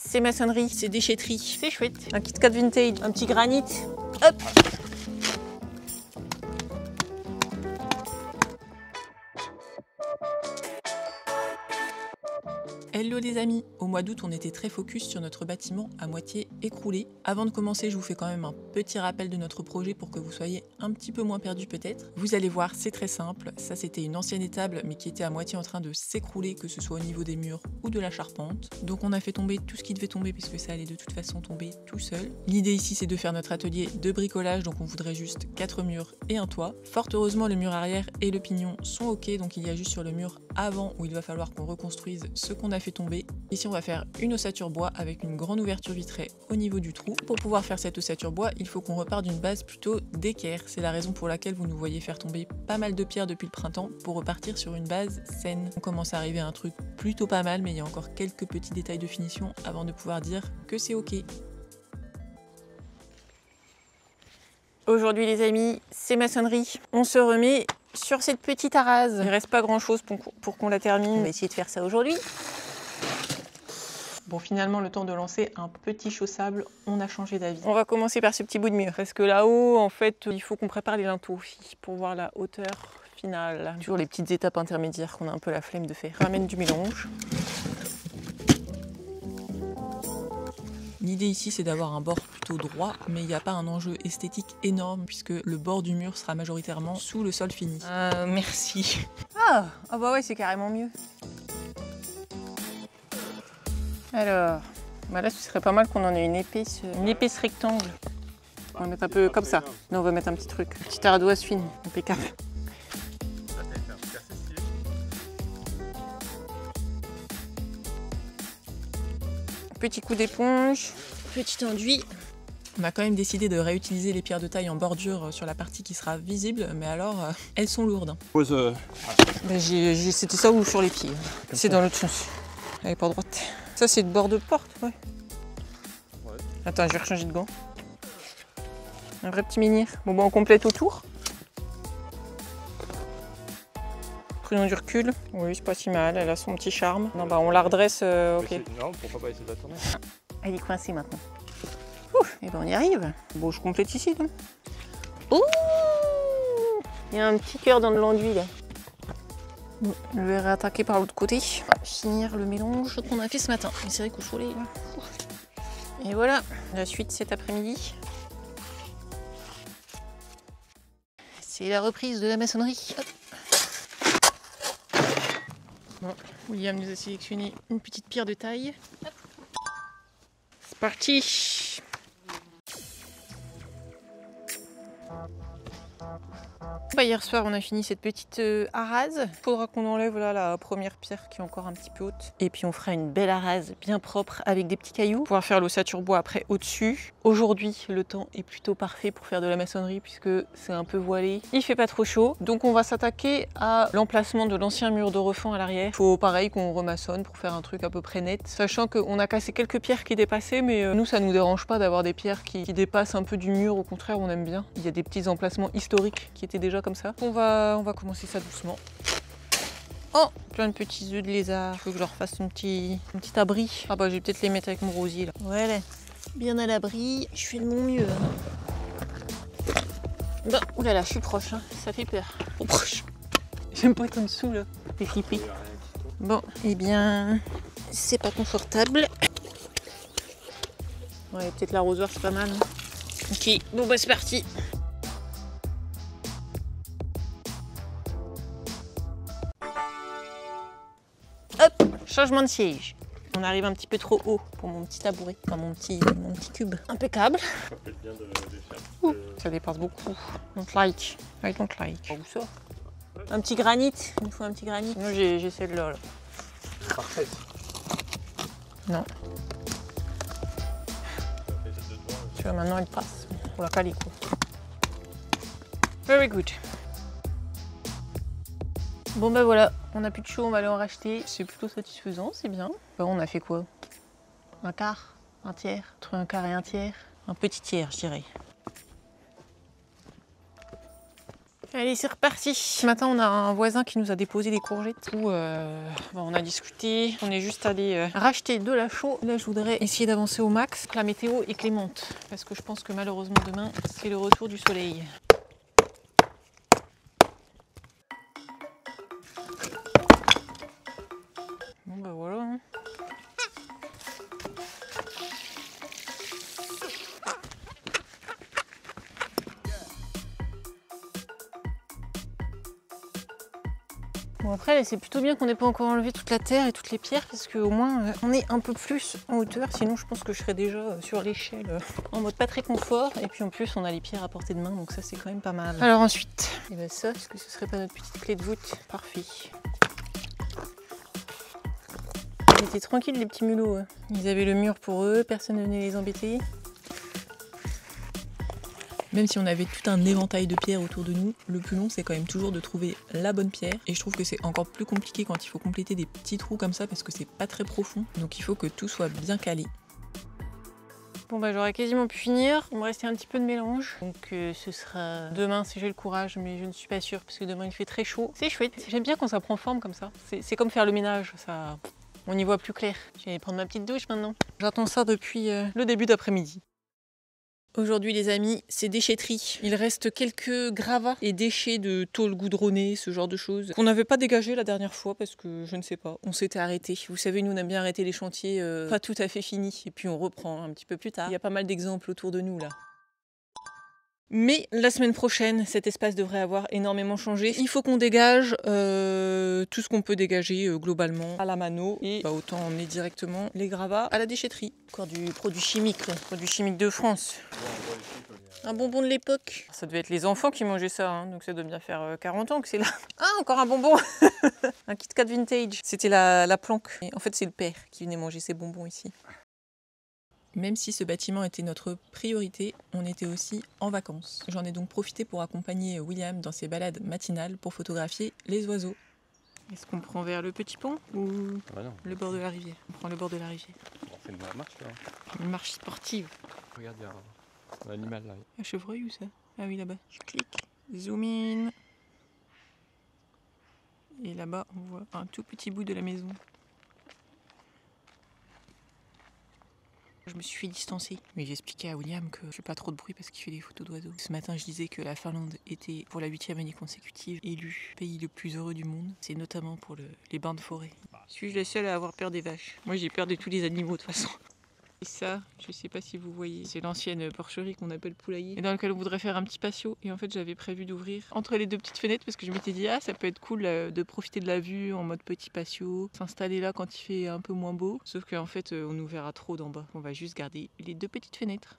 c'est maçonnerie, c'est déchetterie, c'est chouette. Un KitKat vintage, un petit granit, hop. Hello les amis! Au mois d'août, on était très focus sur notre bâtiment à moitié écroulé. Avant de commencer, je vous fais quand même un petit rappel de notre projet pour que vous soyez un petit peu moins perdus peut-être. Vous allez voir, c'est très simple. Ça, c'était une ancienne étable, mais qui était à moitié en train de s'écrouler, que ce soit au niveau des murs ou de la charpente. Donc on a fait tomber tout ce qui devait tomber, puisque ça allait de toute façon tomber tout seul. L'idée ici, c'est de faire notre atelier de bricolage, donc on voudrait juste 4 murs et un toit. Fort heureusement, le mur arrière et le pignon sont ok, donc il y a juste sur le mur avant où il va falloir qu'on reconstruise ce qu'on a fait tomber. Ici on va faire une ossature bois avec une grande ouverture vitrée au niveau du trou. Pour pouvoir faire cette ossature bois, il faut qu'on reparte d'une base plutôt d'équerre. C'est la raison pour laquelle vous nous voyez faire tomber pas mal de pierres depuis le printemps pour repartir sur une base saine. On commence à arriver à un truc plutôt pas mal, mais il y a encore quelques petits détails de finition avant de pouvoir dire que c'est ok. Aujourd'hui les amis, c'est maçonnerie. On se remet sur cette petite arase. Il reste pas grand chose pour qu'on la termine. On va essayer de faire ça aujourd'hui. Bon, finalement, le temps de lancer un petit chaussable, on a changé d'avis. On va commencer par ce petit bout de mur. Parce que là-haut, en fait, il faut qu'on prépare les linteaux aussi pour voir la hauteur finale. Toujours les petites étapes intermédiaires qu'on a un peu la flemme de faire. On ramène du mélange. L'idée ici, c'est d'avoir un bord plutôt droit, mais il n'y a pas un enjeu esthétique énorme puisque le bord du mur sera majoritairement sous le sol fini. Merci. Ah bah ouais, c'est carrément mieux. Alors, bah là, ce serait pas mal qu'on en ait une épaisse rectangle. On va mettre un peu comme ça. Non, on va mettre un petit truc, une petite ardoise fine, impeccable. Petit coup d'éponge, petit enduit. On a quand même décidé de réutiliser les pierres de taille en bordure sur la partie qui sera visible, mais alors, elles sont lourdes. Bah, c'était ça ou sur les pieds. C'est dans l'autre sens. Elle est pas droite. Ça, c'est de bord de porte, ouais. Attends, je vais rechanger de gants. Un vrai petit menhir. Bon, bah, on complète autour. Prenons du recul. Oui, c'est pas si mal. Elle a son petit charme. Non, bah, on la redresse, ok. Non, pourquoi pas essayer de la tourner? Elle est coincée maintenant. Ouf, et ben on y arrive. Bon, je complète ici, donc. Ouh, il y a un petit cœur dans l'enduit, là. Je vais réattaquer par l'autre côté. On va finir le mélange qu'on a fait ce matin. C'est vrai qu'au soleil, là. Et voilà, la suite cet après-midi. C'est la reprise de la maçonnerie. Hop. Bon, William nous a sélectionné une petite pierre de taille. Hop. C'est parti. Bah, hier soir, on a fini cette petite arase. Il faudra qu'on enlève là, la première pierre qui est encore un petit peu haute. Et puis on fera une belle arase bien propre avec des petits cailloux. Pour pouvoir faire l'ossature bois après au-dessus. Aujourd'hui, le temps est plutôt parfait pour faire de la maçonnerie puisque c'est un peu voilé. Il fait pas trop chaud. Donc on va s'attaquer à l'emplacement de l'ancien mur de refend à l'arrière. Il faut pareil qu'on remaçonne pour faire un truc à peu près net. Sachant qu'on a cassé quelques pierres qui dépassaient, mais nous, ça nous dérange pas d'avoir des pierres qui dépassent un peu du mur. Au contraire, on aime bien. Il y a des petits emplacements historiques qui étaient déjà comme ça. On va commencer ça doucement. Oh, plein de petits œufs de lézard. Il faut que je leur fasse un petit abri. Ah bah, je vais peut-être les mettre avec mon rosier là. Voilà, bien à l'abri. Je fais de mon mieux. Bon, oulala, je suis proche, hein. Ça fait peur. Trop proche. J'aime pas être en dessous là. C'est flippé. Bon, eh bien, c'est pas confortable. Ouais, peut-être l'arrosoir, c'est pas mal. Ok, bon bah c'est parti. Hop, changement de siège. On arrive un petit peu trop haut pour mon petit tabouret, enfin mon petit cube. Impeccable. Ça fait bien de Ça dépasse beaucoup. Don't like. I don't like. Où ça? Un petit granit. Il me faut un petit granit. Moi j'ai celle-là. Là. Parfait. Non. Tu vois, maintenant elle passe. Pour la caler quoi. Very good. Bon bah voilà, on n'a plus de chaud, on va aller en racheter. C'est plutôt satisfaisant, c'est bien. Bah, on a fait quoi? Un quart? Un tiers? Entre un quart et un tiers? Un petit tiers, je dirais. Allez, c'est reparti. Ce matin, on a un voisin qui nous a déposé des courgettes. On a discuté. On est juste allé racheter de la chaux. Là, je voudrais essayer d'avancer au max. La météo est clémente parce que je pense que malheureusement demain, c'est le retour du soleil. Bon bah voilà. Hein. Bon après c'est plutôt bien qu'on n'ait pas encore enlevé toute la terre et toutes les pierres parce qu'au moins on est un peu plus en hauteur, sinon je pense que je serais déjà sur l'échelle en mode pas très confort et puis en plus on a les pierres à portée de main donc ça c'est quand même pas mal. Alors ensuite, et ben ça, est-ce que ce serait pas notre petite clé de voûte? Parfait. Ils étaient tranquilles les petits mulots, hein. Ils avaient le mur pour eux, personne ne venait les embêter. Même si on avait tout un éventail de pierres autour de nous, le plus long c'est quand même toujours de trouver la bonne pierre. Et je trouve que c'est encore plus compliqué quand il faut compléter des petits trous comme ça parce que c'est pas très profond. Donc il faut que tout soit bien calé. Bon bah j'aurais quasiment pu finir, il me restait un petit peu de mélange. Donc ce sera demain si j'ai le courage, mais je ne suis pas sûre parce que demain il fait très chaud. C'est chouette, j'aime bien quand ça prend forme comme ça. C'est comme faire le ménage, ça... on y voit plus clair. Je vais prendre ma petite douche maintenant. J'attends ça depuis le début d'après-midi. Aujourd'hui les amis, c'est déchetterie. Il reste quelques gravats et déchets de tôle goudronnée, ce genre de choses, qu'on n'avait pas dégagé la dernière fois parce que je ne sais pas, on s'était arrêté. Vous savez, nous on aime bien arrêter les chantiers pas tout à fait finis et puis on reprend un petit peu plus tard. Il y a pas mal d'exemples autour de nous là. Mais la semaine prochaine, cet espace devrait avoir énormément changé. Il faut qu'on dégage tout ce qu'on peut dégager globalement à la mano. Et bah, autant emmener directement les gravats à la déchetterie. Encore du produit chimique, là. Produit chimique de France. Un bonbon de l'époque. Ça devait être les enfants qui mangeaient ça, hein, donc ça doit bien faire 40 ans que c'est là. Ah, encore un bonbon. Un Kit Kat vintage. C'était la planque. Et en fait, c'est le père qui venait manger ces bonbons ici. Même si ce bâtiment était notre priorité, on était aussi en vacances. J'en ai donc profité pour accompagner William dans ses balades matinales pour photographier les oiseaux. Est-ce qu'on prend vers le petit pont ou le bord de la rivière? On prend le bord de la rivière. On fait une marche là. Une marche sportive. Regarde, il y a un animal là. Un chevreuil ou ça? Ah oui, là-bas. Je clique. Zoom in. Et là-bas, on voit un tout petit bout de la maison. Je me suis fait distancer, mais j'ai expliqué à William que je fais pas trop de bruit parce qu'il fait des photos d'oiseaux. Ce matin, je disais que la Finlande était, pour la 8e année consécutive, élue pays le plus heureux du monde. C'est notamment pour les bains de forêt. Suis-je la seule à avoir peur des vaches? Moi, j'ai peur de tous les animaux de toute façon. Et ça, je sais pas si vous voyez, c'est l'ancienne porcherie qu'on appelle poulailler, et dans lequel on voudrait faire un petit patio. Et en fait, j'avais prévu d'ouvrir entre les deux petites fenêtres parce que je m'étais dit, ah, ça peut être cool de profiter de la vue en mode petit patio, s'installer là quand il fait un peu moins beau. Sauf qu'en fait, on nous verra trop d'en bas. On va juste garder les deux petites fenêtres.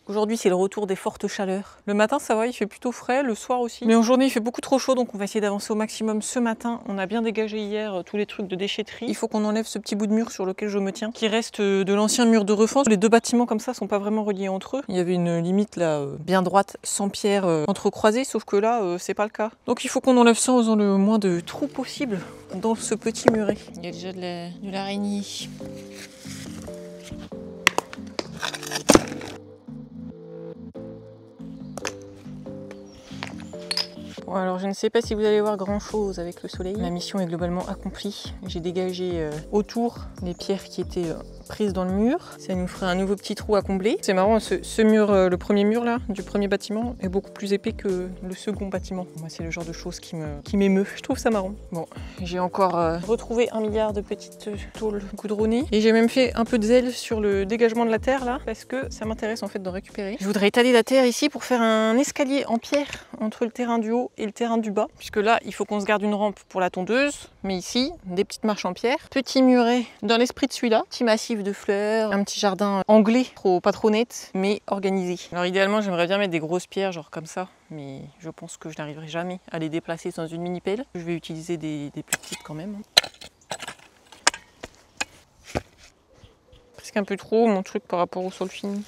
Aujourd'hui, c'est le retour des fortes chaleurs. Le matin, ça va, il fait plutôt frais, le soir aussi. Mais en journée, il fait beaucoup trop chaud, donc on va essayer d'avancer au maximum ce matin. On a bien dégagé hier tous les trucs de déchetterie. Il faut qu'on enlève ce petit bout de mur sur lequel je me tiens, qui reste de l'ancien mur de refend. Les deux bâtiments comme ça sont pas vraiment reliés entre eux. Il y avait une limite là, bien droite, sans pierre entrecroisée, sauf que là, c'est pas le cas. Donc il faut qu'on enlève ça en faisant le moins de trous possible dans ce petit muret. Il y a déjà de l'araignée. Bon, alors je ne sais pas si vous allez voir grand chose avec le soleil. La mission est globalement accomplie. J'ai dégagé autour les pierres qui étaient prises dans le mur. Ça nous ferait un nouveau petit trou à combler. C'est marrant, ce mur, le premier mur là, du premier bâtiment, est beaucoup plus épais que le second bâtiment. Moi, c'est le genre de choses qui m'émeut. Je trouve ça marrant. Bon, j'ai encore retrouvé 1 milliard de petites tôles goudronnées. Et j'ai même fait un peu de zèle sur le dégagement de la terre là, parce que ça m'intéresse en fait d'en récupérer. Je voudrais étaler la terre ici pour faire un escalier en pierre entre le terrain du haut et le terrain du bas. Puisque là, il faut qu'on se garde une rampe pour la tondeuse. Mais ici, des petites marches en pierre. Petit muret dans l'esprit de celui-là. Petit massif de fleurs. Un petit jardin anglais. Pas trop net, mais organisé. Alors idéalement, j'aimerais bien mettre des grosses pierres, genre comme ça. Mais je pense que je n'arriverai jamais à les déplacer dans une mini-pelle. Je vais utiliser des plus petites quand même. Presque un peu trop, mon truc, par rapport au sol fini.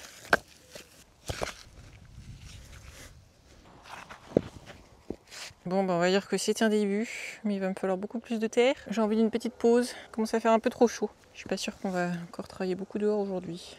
Bon, bah on va dire que c'est un début, mais il va me falloir beaucoup plus de terre. J'ai envie d'une petite pause. Il commence à faire un peu trop chaud. Je suis pas sûre qu'on va encore travailler beaucoup dehors aujourd'hui.